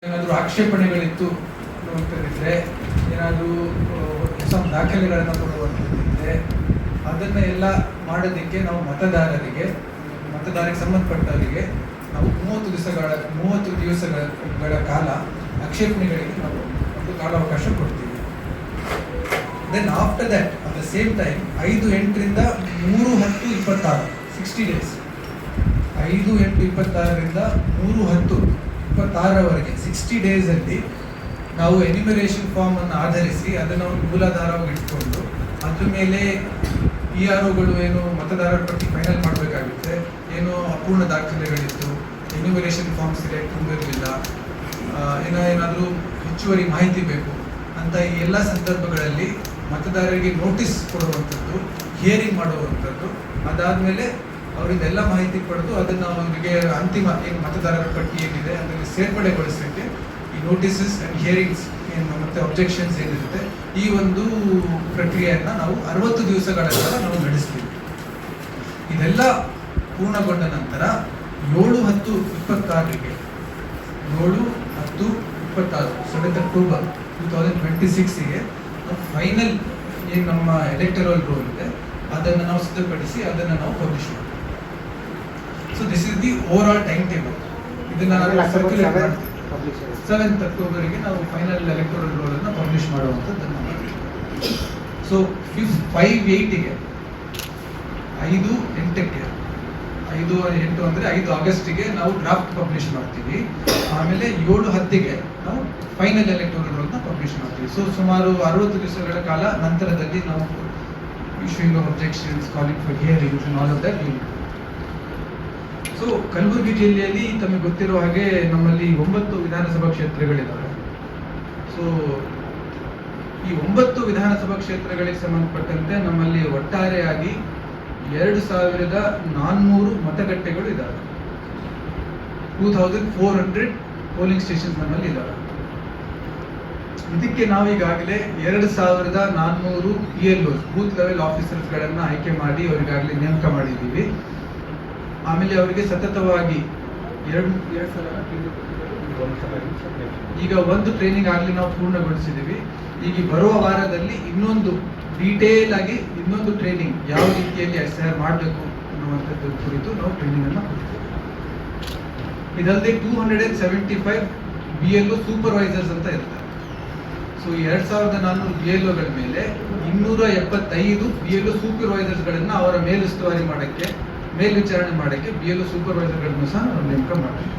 ಏನಾದರೂ ಆಕ್ಷೇಪಣೆಗಳಿತ್ತು ಅಂತಂದಿದ್ರೆ, ಏನಾದರೂ ಹೊಸ ದಾಖಲೆಗಳನ್ನು ಕೊಡುವಂಥದ್ದಿದ್ರೆ ಅದನ್ನು ಎಲ್ಲ ಮಾಡೋದಕ್ಕೆ ನಾವು ಮತದಾರರಿಗೆ ಸಂಬಂಧಪಟ್ಟವರಿಗೆ ನಾವು 30 ದಿವಸಗಳ ಕಾಲ ಆಕ್ಷೇಪಣೆಗಳಿಗೆ ನಾವು ಒಂದು ಕಾಲಾವಕಾಶ ಕೊಡ್ತೀವಿ. Then after that at the same time 5/8 3/10/26 60 days 5/8/26 3/10/26 60 ಡೇಸಲ್ಲಿ ನಾವು ಎನ್ಯುಮರೇಷನ್ ಫಾರ್ಮ್ ಅನ್ನು ಆಧರಿಸಿ ಅದನ್ನು ಒಂದು ಮೂಲಾಧಾರವಾಗಿ ಇಟ್ಕೊಂಡು ಅದ್ರ ಮೇಲೆ PROಗಳು ಏನು ಮತದಾರರ ಪಟ್ಟಿ ಫೈನಲ್ ಮಾಡಬೇಕಾಗುತ್ತೆ, ಏನೋ ಅಪೂರ್ಣ ದಾಖಲೆಗಳಿತ್ತು, ಎನ್ಯುಮರೇಷನ್ ಫಾರ್ಮ್ ಸರಿಯಾಗಿ ತುಂಬಿರಲಿಲ್ಲ, ಏನಾದರೂ ಹೆಚ್ಚುವರಿ ಮಾಹಿತಿ ಬೇಕು ಅಂತ ಈ ಎಲ್ಲ ಸಂದರ್ಭಗಳಲ್ಲಿ ಮತದಾರರಿಗೆ ನೋಟಿಸ್ ಕೊಡುವಂಥದ್ದು, ಹಿಯರಿಂಗ್ ಮಾಡುವಂಥದ್ದು, ಅದಾದಮೇಲೆ ಅವರಿಂದೆಲ್ಲ ಮಾಹಿತಿ ಪಡೆದು ಅದನ್ನು ಅವರಿಗೆ ಅಂತಿಮ ಏನು ಮತದಾರರ ಪಟ್ಟಿ ಏನಿದೆ ಅದನ್ನು ಸೇರ್ಪಡೆಗೊಳಿಸಲಿಕ್ಕೆ ಈ ನೋಟಿಸಸ್ ಆ್ಯಂಡ್ ಹಿಯರಿಂಗ್ಸ್ ಏನು ಮತ್ತು ಅಬ್ಜೆಕ್ಷನ್ಸ್ ಏನಿರುತ್ತೆ ಈ ಒಂದು ಪ್ರಕ್ರಿಯೆಯನ್ನು ನಾವು 60 ದಿವಸಗಳ ಕಾಲ ನಾವು ನಡೆಸ್ತೀವಿ. ಇದೆಲ್ಲ ಪೂರ್ಣಗೊಂಡ ನಂತರ 7/10/26 7/10/26 ಅಕ್ಟೋಬರ್ 2026ಗೆ ಫೈನಲ್ ಏನು ನಮ್ಮ ಎಲೆಕ್ಟರಲ್ ರೋಲ್ ಇದೆ ಅದನ್ನು ನಾವು ಸಿದ್ಧಪಡಿಸಿ ಅದನ್ನು ನಾವು ಪಬ್ಲಿಷ್ ಮಾಡ್ತೀವಿ. So this is the over all time table. ಇದನ್ನು ಸರ್ಕ್ಯುಲೇಟ್ ಮಾಡ್ತೀವಿ. 7th ಅಕ್ಟೋಬರ್ಗೆ ನಾವು ಫೈನಲ್ ಎಲೆಕ್ಟರಲ್ ರೋಲ್ ಅನ್ನು ಪಬ್ಲಿಷ್ ಮಾಡುವಂಥದ್ದನ್ನು ಮಾಡ್ತೀವಿ. ಸೊ 5/8ಗೆ 5/8 ಅಂದರೆ 5 ಆಗಸ್ಟಿಗೆ ನಾವು ಡ್ರಾಫ್ಟ್ ಪಬ್ಲಿಷ್ ಮಾಡ್ತೀವಿ. ಆಮೇಲೆ 7/10ಗೆ ನಾವು ಫೈನಲ್ ಎಲೆಕ್ಟರಲ್ ರೋಲ್ನ ಪಬ್ಲಿಷ್ ಮಾಡ್ತೀವಿ. ಸೊ ಸುಮಾರು 60 ದಿವಸಗಳ ಕಾಲ ನಂತರದಲ್ಲಿ ನಾವು issuing of objections, calling for hearings and all of that will do. So Kalaburagi ಜಿಲ್ಲೆಯಲ್ಲಿ ತಮಗೆ ಗೊತ್ತಿರೋ ಹಾಗೆ ನಮ್ಮಲ್ಲಿ 9 ವಿಧಾನಸಭಾ ಕ್ಷೇತ್ರಗಳಿದ್ದಾವೆ. ಸೊ ಈ 9 ವಿಧಾನಸಭಾ ಕ್ಷೇತ್ರಗಳಿಗೆ ಸಂಬಂಧಪಟ್ಟಂತೆ ನಮ್ಮಲ್ಲಿ ಒಟ್ಟಾರೆಯಾಗಿ 2400 ಮತಗಟ್ಟೆಗಳು ಇದ್ದಾವೆ. 2400 ಪೋಲಿಂಗ್ ಸ್ಟೇಷನ್ಸ್ ನಮ್ಮಲ್ಲಿ ಇದ್ದಾವೆ. ಇದಕ್ಕೆ ನಾವೀಗಾಗಲೇ 2400 PLOs ಬೂತ್ ಲೆವೆಲ್ ಆಫೀಸರ್ಸ್ಗಳನ್ನು ಆಯ್ಕೆ ಮಾಡಿ ಅವರಿಗಾಗಲೇ ನೇಮಕ ಮಾಡಿದ್ದೀವಿ. ಆಮೇಲೆ ಅವರಿಗೆ ಸತತವಾಗಿ ಈಗ ಒಂದು ಟ್ರೈನಿಂಗ್ ಆಗಲಿ ನಾವು ಪೂರ್ಣಗೊಳಿಸಿದ್ದೀವಿ. ಈಗ ಬರುವ ವಾರದಲ್ಲಿ ಇನ್ನೊಂದು ಡೀಟೇಲ್ ಆಗಿ ಇನ್ನೊಂದು ಟ್ರೈನಿಂಗ್ ಯಾವ ರೀತಿಯಲ್ಲಿ SIR ಮಾಡಬೇಕು ಅನ್ನುವಂಥದ್ದು ಕುರಿತು ನಾವು ಟ್ರೈನಿಂಗನ್ನು ಕೊಡ್ತೀವಿ. ಇದಲ್ಲದೆ 275 BLO ಸೂಪರ್ವೈಸರ್ಸ್ ಅಂತ ಇರ್ತಾರೆ. ಸೊ 2400 BLOಗಳ ಮೇಲೆ 275 BLO ಸೂಪರ್ವೈಸರ್ಸ್ಗಳನ್ನು ಅವರ ಮೇಲುಸ್ತುವಾರಿ ಮಾಡೋಕ್ಕೆ ಮೇಲ್ವಿಚಾರಣೆ ಮಾಡೋಕ್ಕೆ BLO ಸೂಪರ್ವೈಸರ್ಗಳನ್ನು ಸಹ ನಾವು ನೇಮಕ ಮಾಡ್ತೀವಿ.